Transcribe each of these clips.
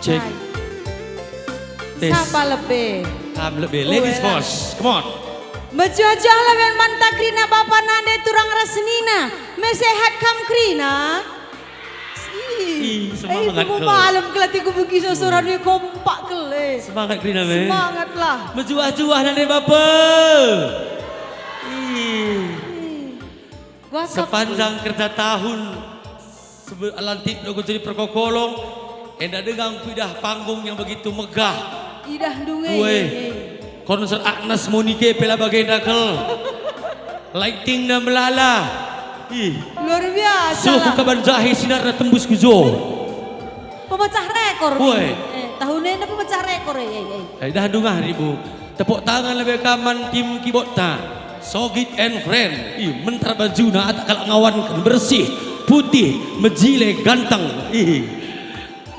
Cek. Tes. Siapa lebih? Kam lebih. Ladies first. Come on. Menjajah lawan mantak krina bapa nande turang rasnina. Mesehat kam krina. Semangat Ibu ke. malam kelati ku buki sosoran ni kompak kele. Semangat Krina me. Semangatlah. Menjuah-juah nande bapa. Sepanjang kerja tahun lantik dogo jadi perkokolong, endah dengang pidah panggung yang begitu megah. Idah dungai. Kue konser Agnes Monike pela bagenda kel. Lighting na melala. Luar biasa. Suhu kaban jahe sinar na tembus kujo. Pemecah rekor. Kue. Tahun ini pemecah rekor Dah dungah ribu. Tepuk tangan lebih kaman tim kibota. Sogit and friend. Mentar baju na atak kalak ngawan bersih. Putih, mejile, ganteng.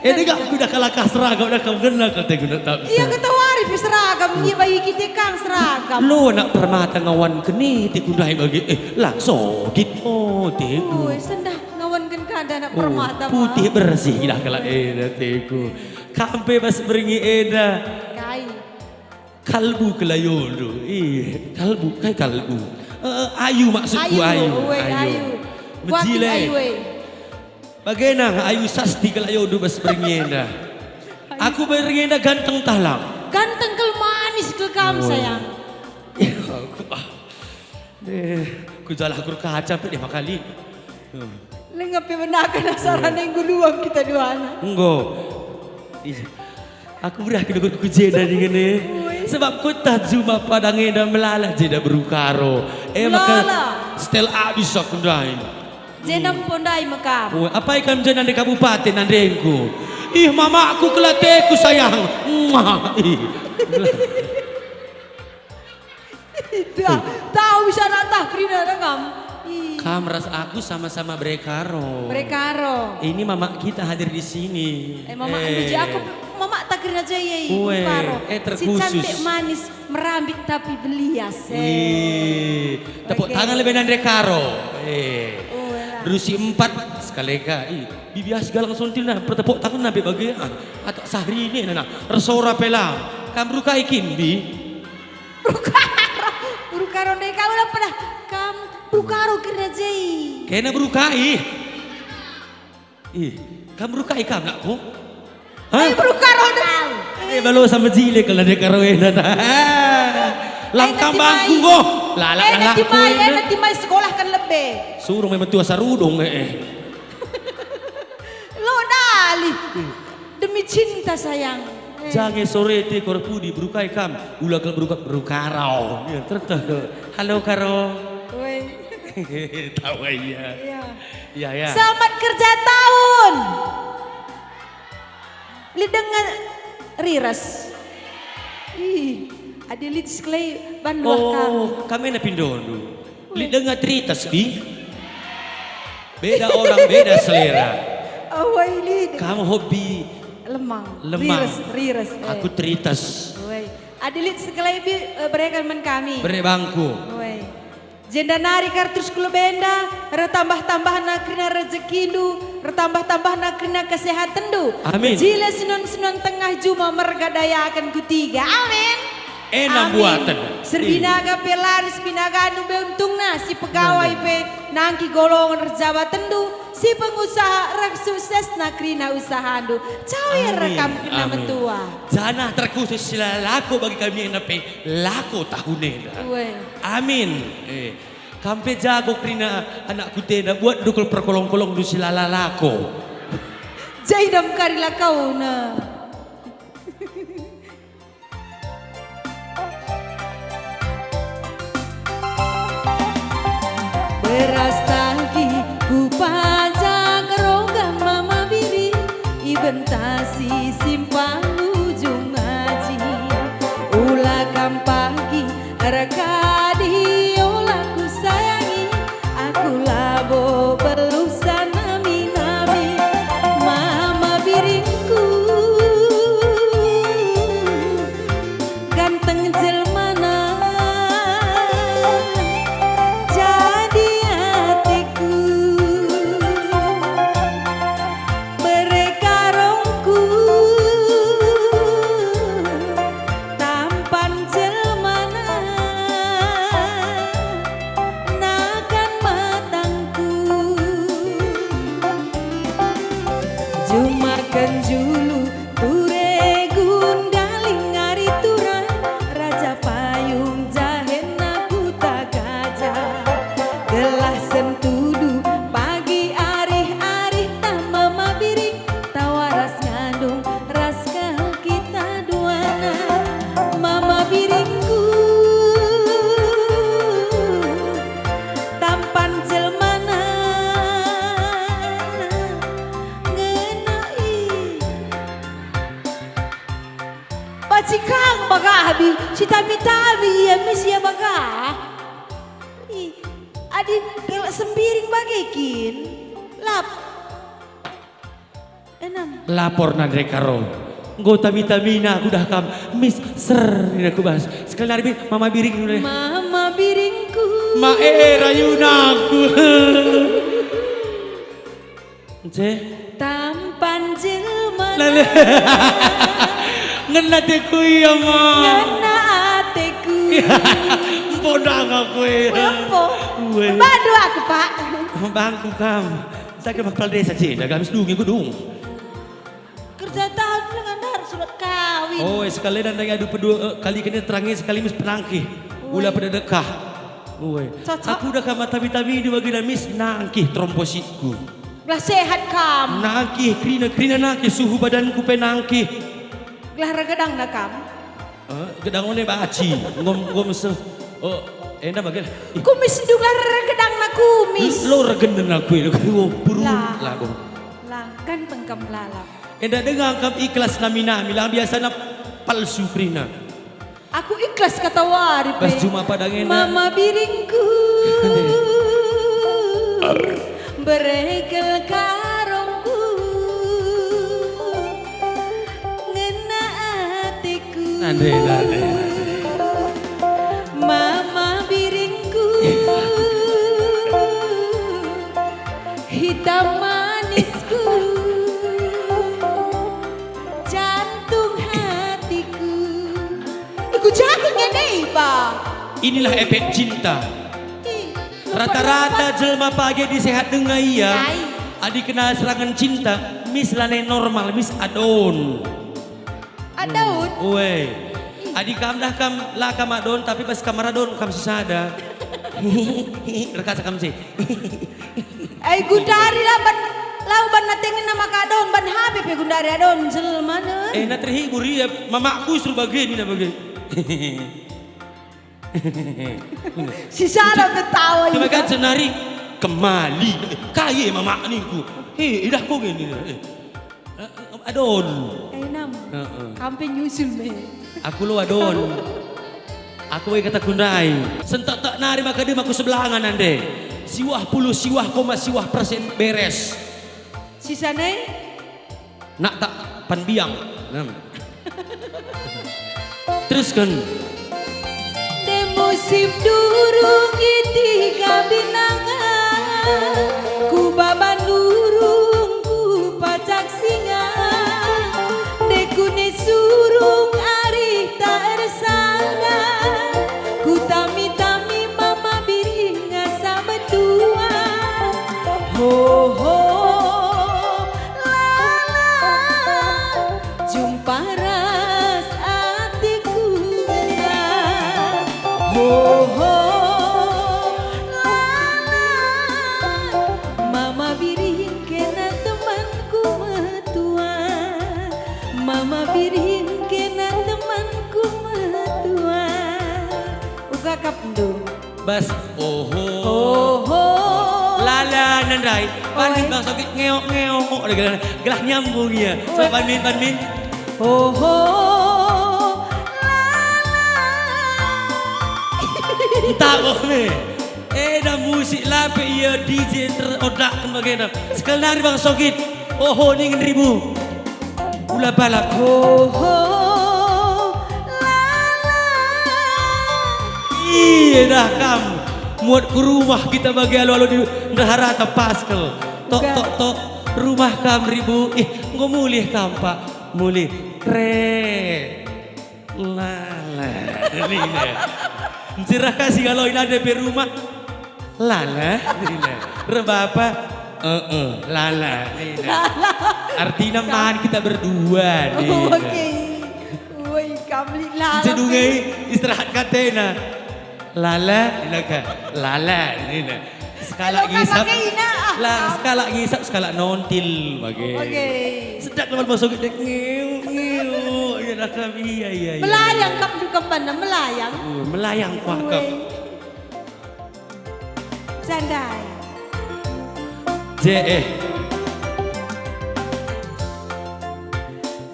Ini gak udah kalakah seragam, udah kau kenal kata guna tak bisa. Iya ketawari pi seragam, iya bagi kita kang seragam. Lo nak permata ngawan keni, tiku dah bagi langsung gitu, tiku. Sendah ngawan kan kada nak permata. Putih bersih dah kalak tiku. Kampe pas beringi Kai. Kalbu kelayondo, kalbu kai kalbu. Ayu maksudku ayu. Mejile. Bagaimana ayu sasti kelayondo pas beringi Aku beringi ganteng talang. Ganteng kel manis kel kam sayang. Ku jalan aku kaca pe lima kali. Lengap menakan asaran yang guluang kita dua anak. Enggak. Aku berah kedua jeda di gini. Sebab ku tak cuma padangnya dan melala jeda berukaro. Maka setel abis aku dah. Jenam pondai mekam. Apa ikan jenam di kabupaten nandengku. Mama aku kelateku sayang. Tahu bisa natah Prina dengam. Kamras aku sama-sama Brekaro. Brekaro. Ini mama kita hadir di sini. Mama biji aku mama tak kira aja ya Brekaro. Si terkhusus. cantik manis merambit tapi belias. Tepuk tangan lebih dan Brekaro. Berusi 4 sekali bibi asgal langsung tilna pertepuk tangan nabi bagi atau sehari ini nana resora pelang kamu rukai kimbi Brukaro deh kau lah pada kam Brukaro kira jai kena berukai kamu rukai kam nakku Brukaro dah balo sama jile kalau dia karoena langkam bangku go lalak nanti mai sekolah kan lebih suruh memang tua sarudong lo dali demi cinta sayang jangan sore te korpudi berukai kam ulah kalau berukarau tertah halo karo tahu ya selamat kerja tahun li dengan riras ada lihat sekali banduah kami na pindondo li dengan tritas bi beda orang beda selera kamu hobi lemang riras aku tritas ada lihat sekali bi berikan men kami berebangku jenda nari kartus kula benda retambah-tambah nakrina rezekindu retambah-tambah nakrina kesehatan du amin jila sinon tengah juma mergadaya akan kutiga amin enak buatan serbinaga pelaris binaga anu beuntungna si pegawai pe nangki golongan rejabat tendu si pengusaha rak sukses nakrina usahandu cawe rekam kena mentua janah terkhusus sila laku bagi kami yang nape laku tahunena amin kampe jago krina anakku tenda buat dukul perkolong-kolong du sila lalako jaidam karila kau na beras tangki ku pajang rogam mama biri ibentasi simpang ujung ngaji ulah kampagi rekadi olah ku sayangi aku labo belusan nami-nami mama biringku ganteng jelmana Mereka rongku Jumakan julu ture gundaling ngari turang raja payung jahen aku tak gajah gelah sentudu pagi arih-arih tak mama biring tawaras ngandung ras kita duana mama biringku tampan jelmana Pacikang baga habi, si tami-tami ya mis ya baga. Adik kelak sembiring bagikin, lap. Enam. Lapor na dari karo. Go tami-tami na aku dah kam miss ser ini aku bahas. Sekali hari mama biring dulu deh. Mama biringku. Ma rayunaku. Ce. Tampan jelma. Ngena teku ya ma. Ngena ateku. Podang aku ya. Apa? Bantu aku pak. Bangku kam. Saya ke bakal desa sih. Dah gamis dungi gudung. Kerja tahun dengan harus surat kawin. Oh sekali dan adu pedua kali kena terangi sekali mis penangki. Ula pada dekah. Cocok. Aku udah kama tabi-tabi di bagian mis nangki trompositku. Belah sehat kam. Nangki krina nangki suhu badanku penangki. Belah regedang dah kam. Gedang oleh baci. Ngom se. Oh, enak bagian. Kumis dugar regedang na kumis. Lo regenden aku ini. Buru Lah. lagu. Lah kan pengkam lalap. Endak dengar kam ikhlas namina. Bilang biasa na palsu krina. Aku ikhlas kata wari. Pas cuma padangnya. Mama biringku. Berekel karongku. Ngena hatiku. Nade. Mama biringku. Hitam manisku. Jantung hatiku. Iku jatuhnya nih, Pak. Inilah efek cinta. Rata-rata jelma pagi disehat dengan iya. Adik kena serangan cinta. Miss lane normal, miss adon. Adon. Weh. Adik kam dah kam lah kam adon tapi pas kamar adon kam sisada. Rekat kam sih. Gundari lah ban natengin nama kadon ban habib ya gundari adon jelma ne. Na terhibur ya mamaku suruh bagian ini bagian. Sisada ketawa Cuma kan senari kemali kaya mama niku. Dah kau gini. Adon. Nam. Kampe nyusul me. Aku lu adon. Aku kata kundai. Sentak tak nari maka dia aku sebelangan ande. Siwah puluh siwah koma siwah persen beres. Sisane? Nak tak panbiang. Teruskan. De musim durung iti kabinangan ku baban durung ku pacak singa de kune surung ari tak ersanga ku tami-tami mama biring asa betua ho ho la la jumpa ras atiku ho ho la la mama biring kena temanku metua mama biring kena temanku metua uga kapndo Bas oho. ho Lala nandai. Panin bang sakit ngeok. Gelah nyambung ya. So panin. ho ho Tak boleh. Dah musik lape ya DJ terodak kembagian. Sekali hari bang Sokit. Oh ni ngin ribu. Ula balap. ho ho la la Iya dah kam. Muat ke rumah kita bagi alu-alu di Ndahara atau Paskel. Tok. Rumah kam ribu. Nggak mulih kam pak. Mulih. Kre. Lala. Ini. Cerah kasih kalau ini ada di rumah. Lala. Ini. Rebapa. Lala. Artinya man kita berdua nih. Oke. Woi, kamli lala. Sedungai istirahat katena. Lala, lala ini. Sekala ngisap. Lah, sekala ngisap, sekala nontil bagi. Oke. Sedap lepas masuk ke ngiu. Ya dah kami iya. Melayang kap du kembana melayang. Melayang kuakap. Jandai.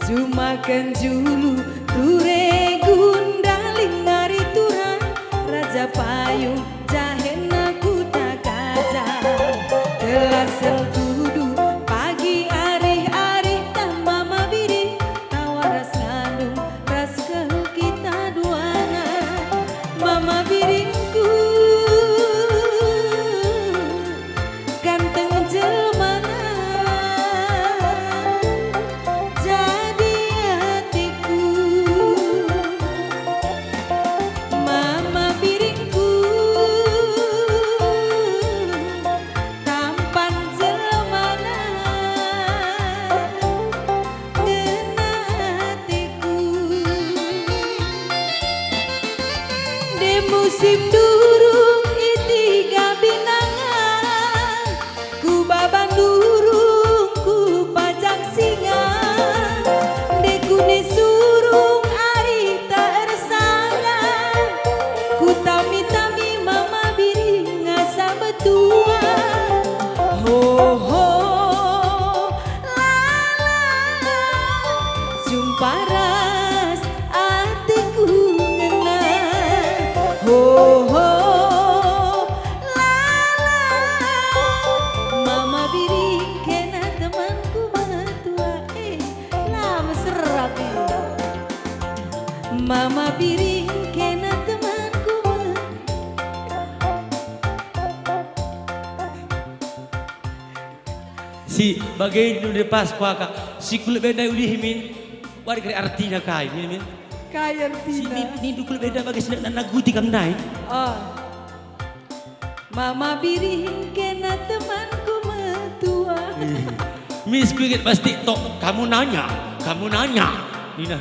Cuma kenjulu ture gundaling ngari turan raja payung jahena kuta kaca gelas sentudu pagi ari-ari dan mama biri tawaras ngandung ras ke kita duana mama biringku ganteng jelmana jadi hatiku mama biringku tampan jelmana ngena hatiku di musim durung itiga binangan ku baban durung ku pajak singa di kuni surung ari tak ersangan ku tami-tami mama biri ngasa betua ho ho la la jumpa ras atiku ngena ho ho la la mama biri kena temanku matua lah mesra mama biri kena temanku Si bagai nu de pas kuaka. Si kulit beda uli himin. Wari kare artinya kai min. kaya Si tina ni du kulit beda bagai sedang naguti kam nai. oh mama biri kena temanku matua Miss kulit pasti tok kamu nanya.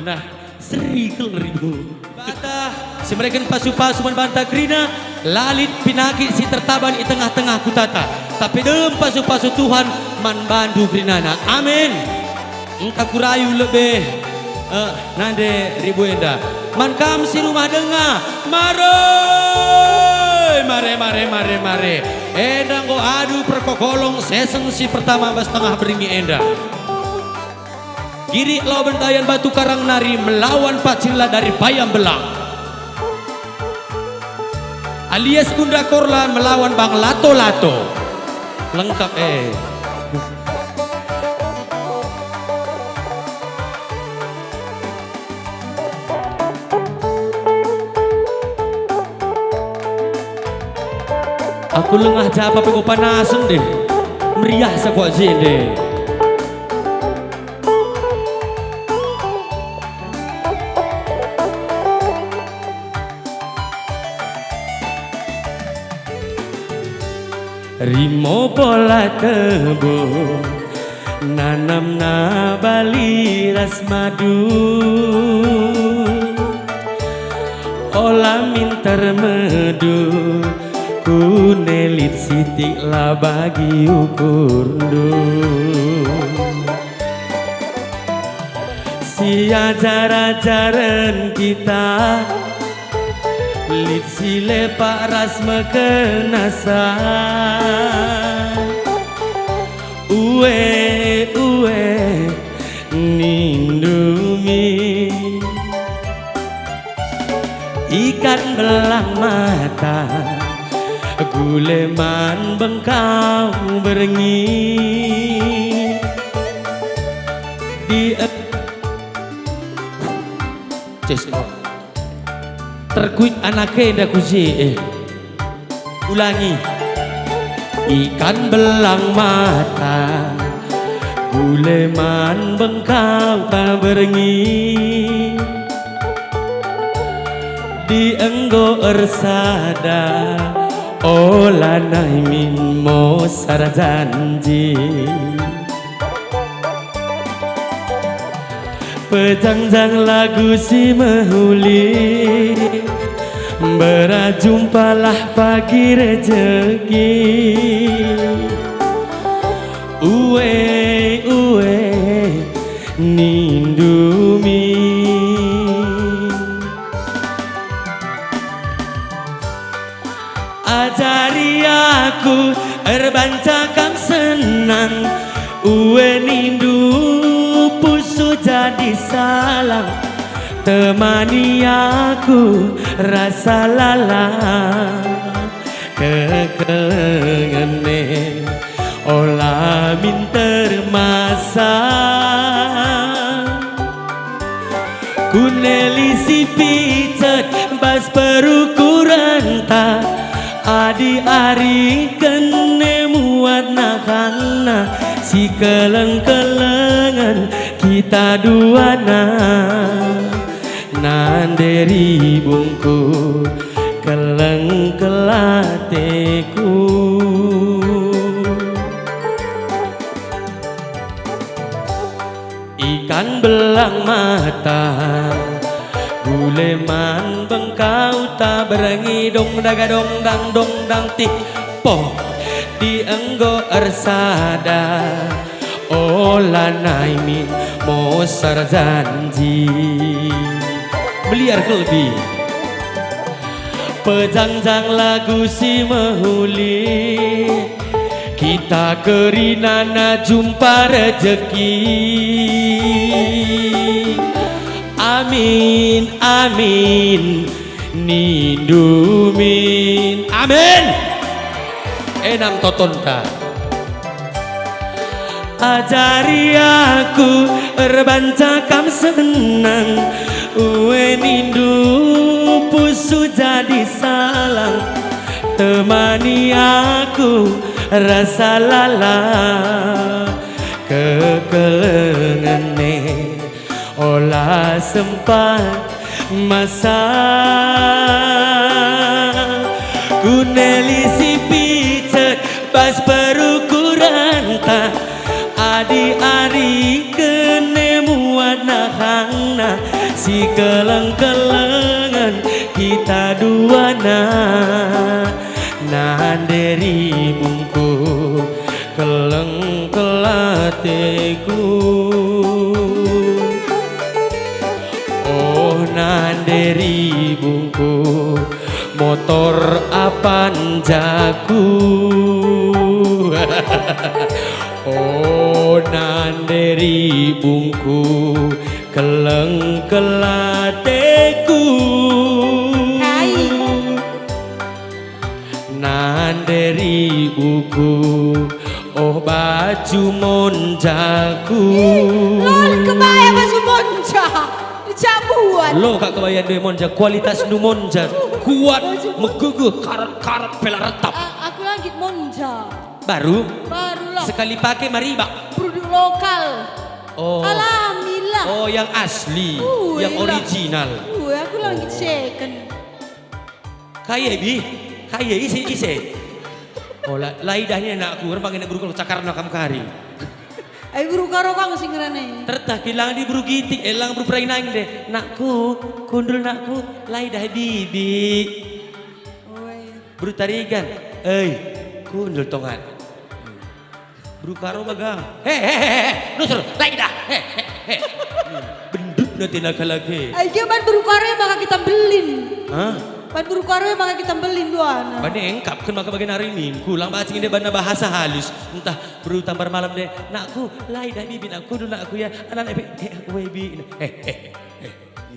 Nah, serikul ribu. Bata, si mereka pasu-pasu membantah Krina, lalit pinakit si tertaban di tengah-tengah kutata. Tapi dem pasu-pasu Tuhan man bandu Krinana. Amin. Engkau kurayu lebih nande ribu enda. Man kam si rumah dengar. Mare. Enda go adu perkokolong sesen si pertama bas tengah beringi enda. Giri lau bentayan batu karang nari melawan Pacilla dari Bayam Belang. Alias Bunda Korla melawan Bang Lato-Lato. Lengkap Aku lengah japa peko panasan deh. Meriah sekuat deh. Rimo pola kebun nanam na bali ras madu olah minter medu kunelit sitik lah bagi ukurdu si ajar-ajaran kita lit sile pak ras mekenasa uwe nindumi ikan belang mata guleman bengkau berengi di terkuit anaknya dah kusi ulangi ikan belang mata guleman bengkau tak berengi di enggo ersada Ola naimin mo sarjanji Pejangjang lagu si mehuli Berjumpalah pagi rezeki Uwe nindumi Ajari aku erbancakam senang Uwe nindu pusu jadi salang Temani aku rasa lalang Kekengene olah minter masa Kuneli si picet bas perukuran ta Adi ari kene muat nakana Si keleng-kelengan kita duana Nanderi bungku keleng kelateku Ikan belang mata Guleman bengkau tak berengi dong daga dong dang tih poh di enggo ersada olah naimin mo sarjanji beliar kelbi pejangjang lagu si mehuli kita kerinana jumpa rezeki amin amin nindumin amin enam totonta ajari aku erbancakam senang uwe nindu pusu jadi salang temani aku rasa lalang kekelengene olah sempat masa kuneli si picet bas perukuran ta adi ari kene muat nahangna si keleng-kelengan kita duana nanderi bungku keleng kelateku oh nanderi bungku motor apan jaku oh nanderi bungku keleng kelateku nanderi buku oh baju monjaku Lol kebaya baju monja dicabuan lo kak kebayang deh monja kualitas nu monja kuat meguguh karat-karat pela retap aku lagi monja baru lah sekali pakai mariba produk lokal oh alhamdulillah oh yang asli yang original aku lagi second kaya isi oh laidahnya anakku orang panggil buru kalau cakar nakam kari ay buru karo kang sing ngrene tertah kilang di buru gitik elang buru prai nang deh nakku kundul nakku laidah bibi buru tarigan kundul tongan buru karo bagang nusur laidah bendut nanti lagi ay ban buru karo maka kita belin hah ban buru karo maka kita belin doana bani engkap kan maka bagian hari ini kulang bahasa ini bana bahasa halus entah buru tambar malam deh nakku lai dah bibi nakku dulu nakku ya anak webi ini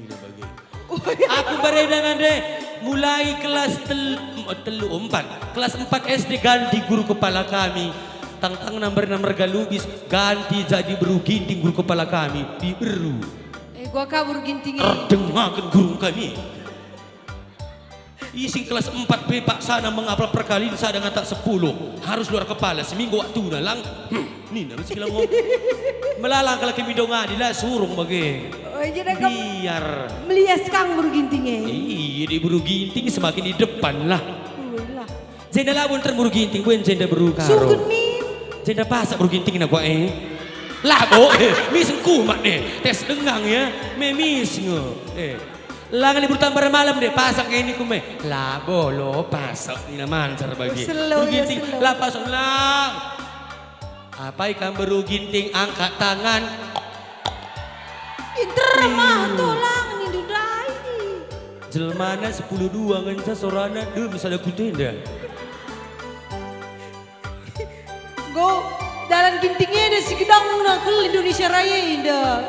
dah bagi aku beredangan deh mulai kelas telu 4 kelas 4 SD ganti guru kepala kami tang nomor galubis ganti jadi buru ginting guru kepala kami di beru gua kabur ginting dengarkan guru kami Ising kelas 4B Pak Sana mengapal perkalian saya dengan tak 10 harus luar kepala seminggu waktu nalang ini harus hilang melalang kalau kami dong adilah surung bagi biar melias kang buru gintingnya iya di buru ginting semakin di depan lah Jenda labun terburu ginting, buen jenda beru karo. Sungguh nih. Jenda pasak beru ginting na gua Labo, misengku mak tes dengang ya, memis Langan libur tambah malam deh, pasak ini kume. Labo lo pasak ni naman cara bagi. Slow ya, ginting, slow. lah pasak lang. Apa ikan beru ginting, angkat tangan. Intermah tulang ni dudai. Jelmana 10-2 ngenca sorana, misalnya kutenda. Go dalam gintingnya ada si gedang nak ke Indonesia Raya indah.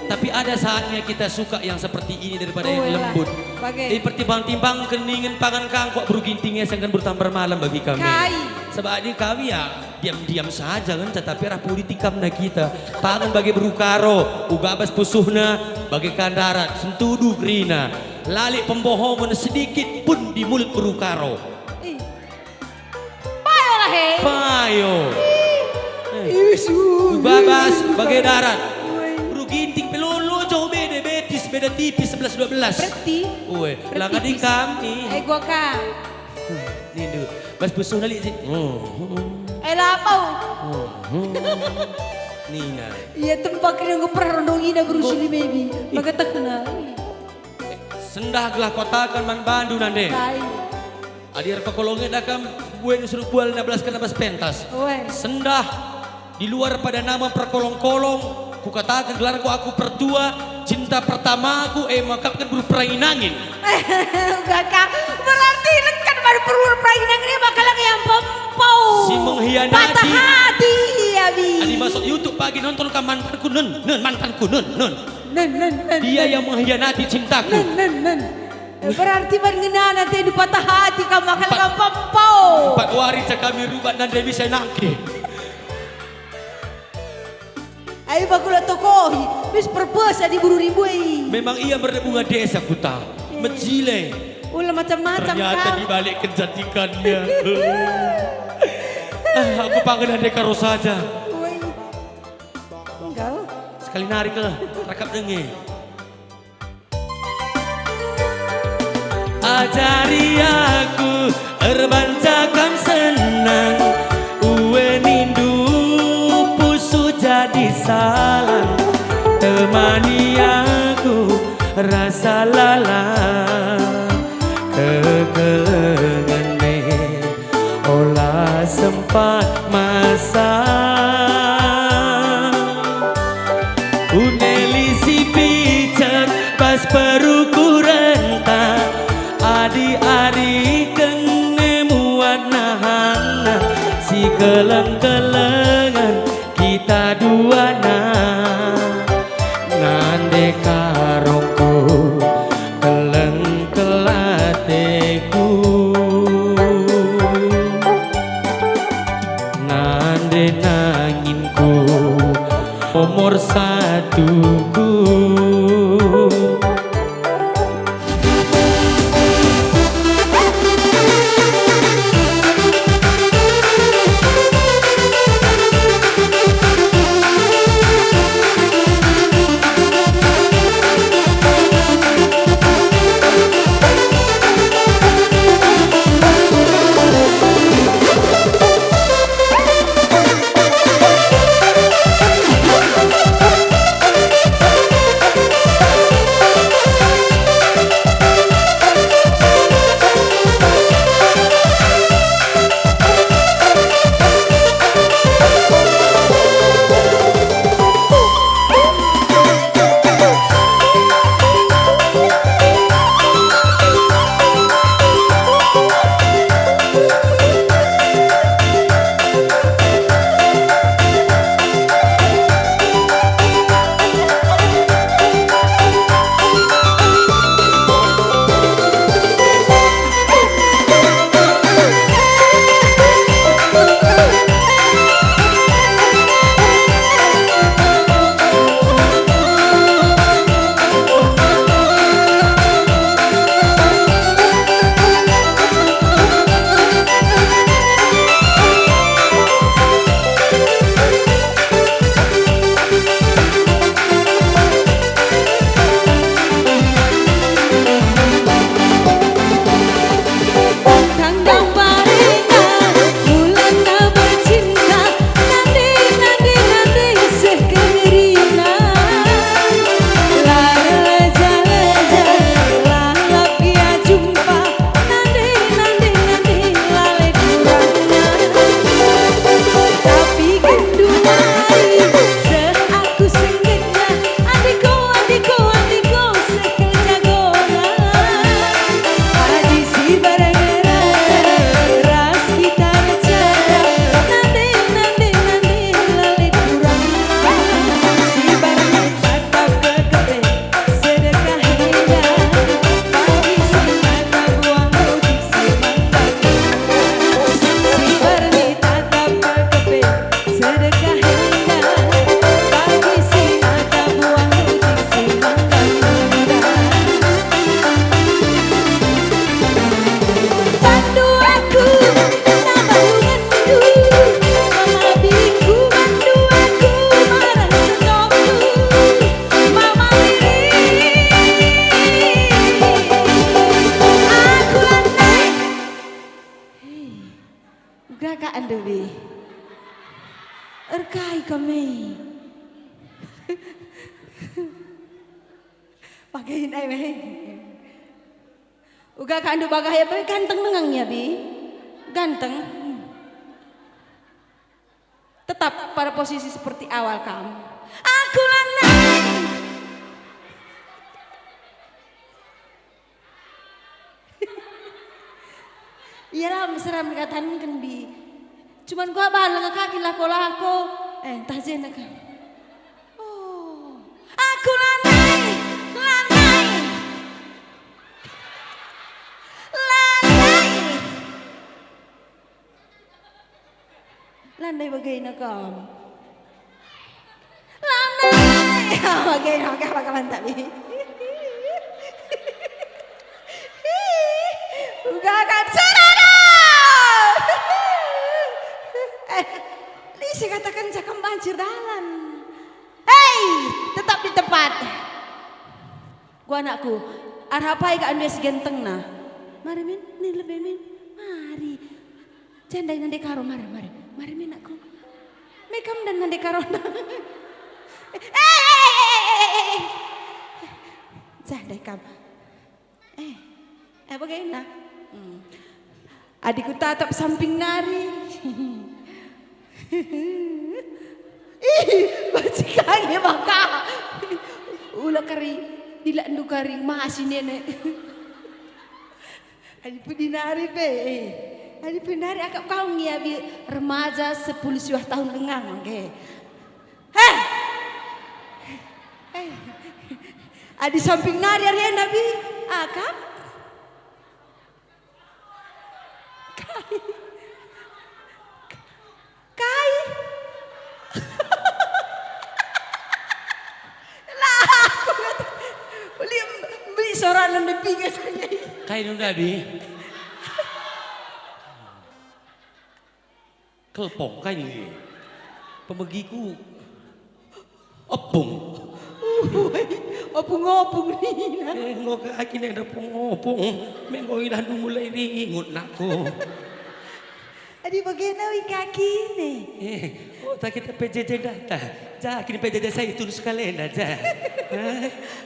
Tapi ada saatnya kita suka yang seperti ini daripada yang lah. lembut. Bagai. Pertimbang-timbang keningin pangan kangkok beru gintingnya sangkan bertambah malam bagi kami. Kai. Sebab ini kami ya diam-diam saja kan, tetapi arah politik kamna kita. Pangan bagi beru karo, ugabas pusuhna bagi kandarat, sentudu grina. Lalik pembohongan sedikit pun di mulut beru karo. Payo lah he. Payo. Isu. Babas bagai darat. Buru ginting pelolo jauh beda betis beda tipis 11-12. Berarti. Langgan di kami. Gua kan. Ni dulu. Bas pusuh nalik sih. Lapau. Nina. Iya tempat kena gue pernah rondongi dah berusuli baby. Maka tak kena. Sendah gelah kota kan man Bandu nande. Kai. Adir kekolongnya dah kam buen suruh bual 16 kan abas pentas. Sendah di luar pada nama perkolong-kolong, ku katakan gelar aku pertua, cinta pertamaku, makapkan buru perainangin. Kakak, berarti lekat baru perlu perainangin ini bakal lagi yang pempau. Si mengkhianati. Patah hati, ya bi. Adi masuk YouTube pagi nonton ke mantanku, mantanku, nun. Nun. Dia yang mengkhianati cintaku. Nun. Berarti mengenal nanti di patah hati kamu bakal lagi pempau. 4 hari kami rubat nanti bisa nangki. Ayo bakulah tokohi, bis purpose di buru ribu. Memang ia berbunga desa kuta, Mejile. Ulah macam-macam Ternyata di balik kejatikannya. Aku panggil adek karo saja. Enggak. Sekali narik ke, rakap dengi. Ajari aku erbancakan senang, uwe nindu pusu jadi salah, temani aku rasa lalang, kegelengane olah sempat masa. Uneli si picer pas perukuran ta, adi-ari kene muat nahana, si keleng-kelengan kita dua ngande karongku keleng kelateku, ngande nanginku nomor satuku. Pakain ay weh. Uga kandu bagaya tapi ganteng nengangnya bi. Ganteng. Tetap pada posisi seperti awal kamu. Aku lanang. Iyalah mesra merekataan kan bi. Cuman gua balang kaki lah aku. Entah jenak kan. Oh, aku lanang, lanang, lanang. Landai bagaimana kamu? Landai, bagaimana kamu mantap bi. Uga kan Lisi katakan cakap banjir dalan. Hei, tetap di tempat. Gua anakku, arhapai ka anu si genteng nah. Mari min, ni lebih min. Mari. Jandai nande karo mari. Mari min aku. Mekam dan nande karo. Jandai kam. Bagaimana? Adikku tatap samping nari. Ih, bacikannya baka. Ulah kari, dilandu kari, masih nenek. Adi pedinari pe. Adi pedinari akak kau ngiabi remaja 10 tahun dengang, oke. Heh. Adi samping nari hari nabi, akak. Kai. Lah aku beli soralan di pinggir saja. Kai nun tadi. Kelpong kai ni. Pemegiku. Opung. Opung ni. Ngok akhirnya ada opung. Mengko ina mulai ringut nakku. Adi bagaimana kaki ni? Tak kita PJJ data. Ja, kini PJJ saya itu sekalian aja.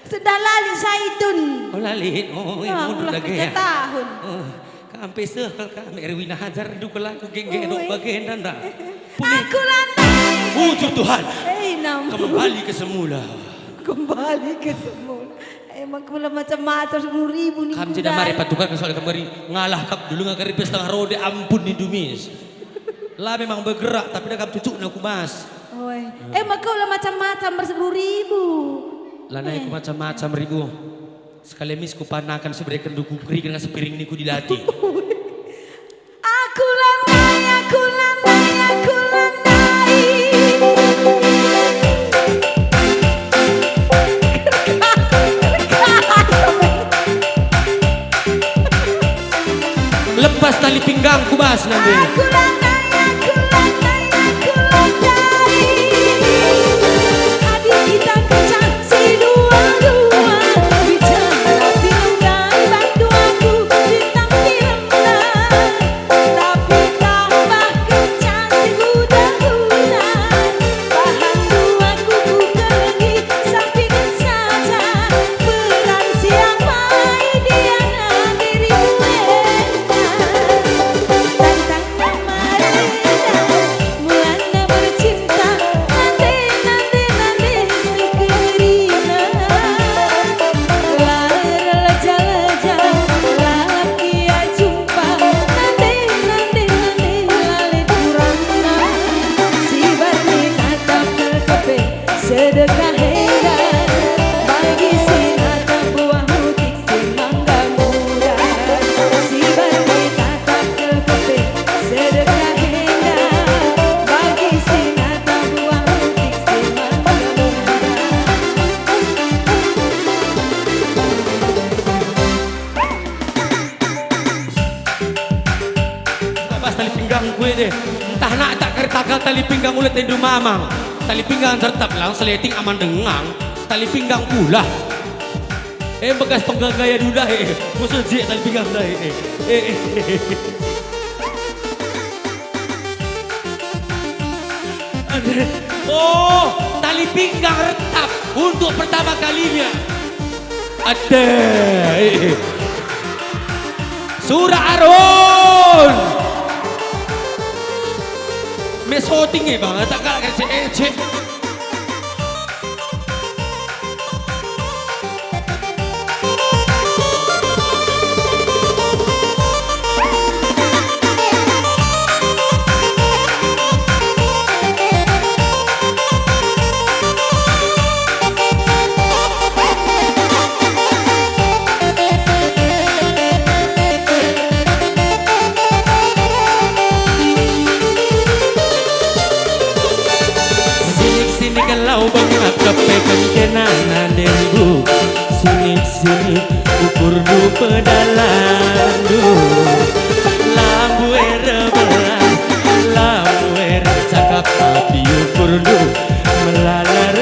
Sudah lali saitun. Oh lali, oh udah lagi kerja ya. tahun. Kampe sekal kami Erwina Hajar dukul aku geng-geng bagian anda. Aku lantai. Wujud Tuhan. Nam. Kembali ke semula. Kembali ke semula. Emang kula macam-macam 10.000 nih. Kamu tidak mari patukan soal kembali ngalah kap dulu ngakari setengah rode ampun nih dumis. Lah memang bergerak tapi dah kamu cucuk nak kumas. Oi. Emang kau lah macam-macam 10.000. Lah naik macam-macam ribu. Sekali mis ku panakan seberikan duku kering dengan sepiring niku dilati. Aku lantai, aku lantai, aku lantai. Lepas tali pinggangku bas nanti. Aku lantai, aku lantai, aku lantai. Adik kita kencang si dua-dua. Bicara film dan bantu aku bintang film dan. Tapi tambah kencang si kuda-kuda. Bahan duaku buka lagi sampingan saja. Peran siapa Diana dirimu tantang marina mulana bercinta nande si kerina lar leja laki jumpa nande lale durana si barni natap kepe sedekah heran bagi si natap buah mutik si mangga muda si barni natap kepe sedekah heran bagi si natap buah mutik si mangga muda. Lepas tali pinggang gue deh. Entah nak tak kertakal tali pinggang ulet tendu mamang. Tali pinggang tetap lang seleting aman dengang. Tali pinggang pula. Bekas penggagaya duda musuh jik tali pinggang dah Oh, tali pinggang retak untuk pertama kalinya. Ada Surah Arun. Mes shooting bang, tak kalah kecek. Kalau bangak kepekan kenana deribu sini ukur du pedalan du lambu belah lambu cakap tapi ukur du melalar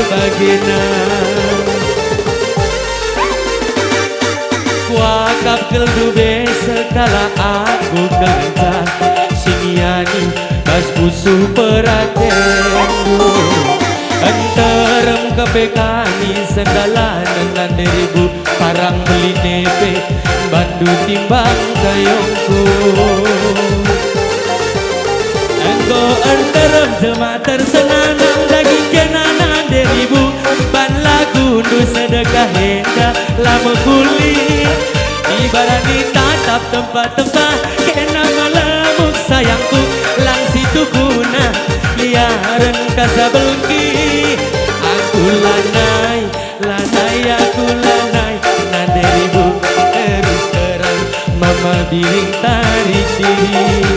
bagina wakap keldu sekala aku kencang siniani bas pusu peratendu Antarem kepekani sendalanan dan deribu parang beli nepe bandu timbang kayongku Engko antarem jemaah tersenanang daging kenanan deribu ban lagu nu sedekah henda lama kulit ibarani tatap tempat-tempat kena malamuk sayangku lang situ guna liaran kasabelki aku lanai aku lanai naderibu terus terang mama biring tarik diri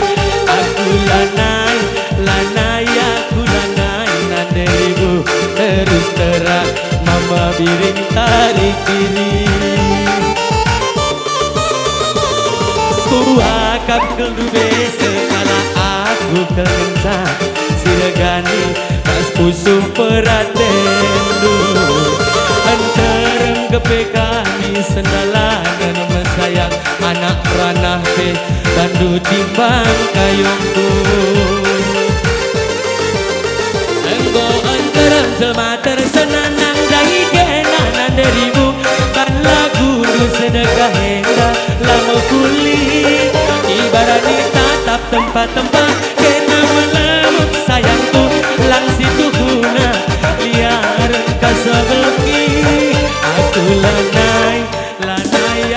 aku lanai aku lanai naderibu terus terang mama biring tarik diri ku akap kelube sekala aku kencang siregani pas pusung peratendu antareng kepekani sendalanan mesayang anak ranah pe bandu timbang kayongku engko antareng jemaah tersenanang dari kenanan deribu ban lagu nu sedekah henda lama kulit ibarani tatap tempat-tempat kena melemut sayangku lang situ guna liar kasabelki aku lanai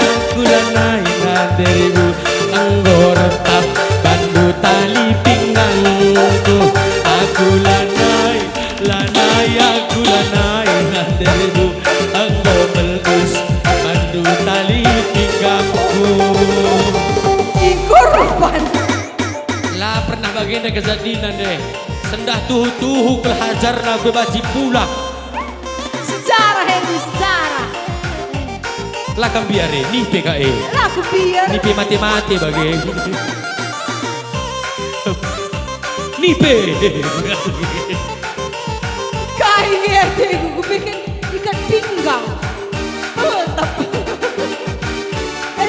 aku lanai naderibu anggorotap bandu tali pinggangku aku lanai aku lanai naderibu anggor melus bandu tali pinggangku Ikurban lah pernah bagian kesadinan deh sendah tuhu kelhajar na bebaji pula sejarah ini sejarah lah kan biare ni PKE lah aku biar ni pe mati bagi ni pe kai ngerte aku bikin ikan pinggang tapi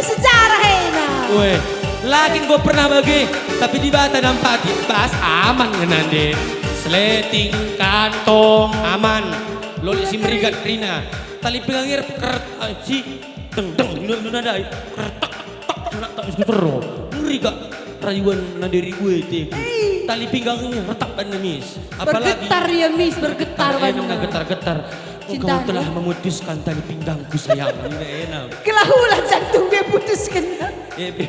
sejarah ini weh lagi gue pernah bagi tapi di bata dampati pas aman ngenande sleting kantong aman loli si merigat krina tali pengangir keret si teng nada kertak nak tak bisa terus merigat rayuan naderi gue teh tali pinggangnya retak dan nemis apalagi bergetar ya mis bergetar getar engkau telah memutuskan tali pinggangku sayang kelahulan jantung dia putuskan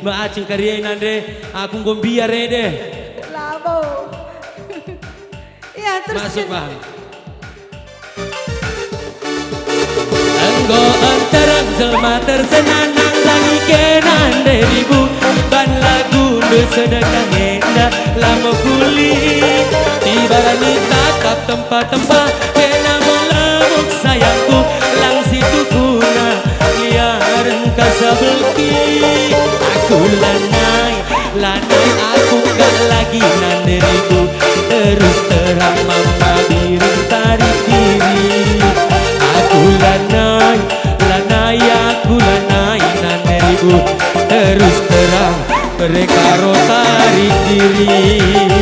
maaf cing karya nande aku ngombiar deh labo ya terus masuk bang engkau antarang jelma tersenanang lagi kenan deribu ban lagu nu sedekah henda lama kulit ibarani tatap tempat-tempat kena melemuk sayangku lang situ guna liaran kasabelki aku lanai aku gak lagi nanderibu terus terang mama biru tarik diri aku lanai aku lanai nanderibu terus terang mereka tarik diri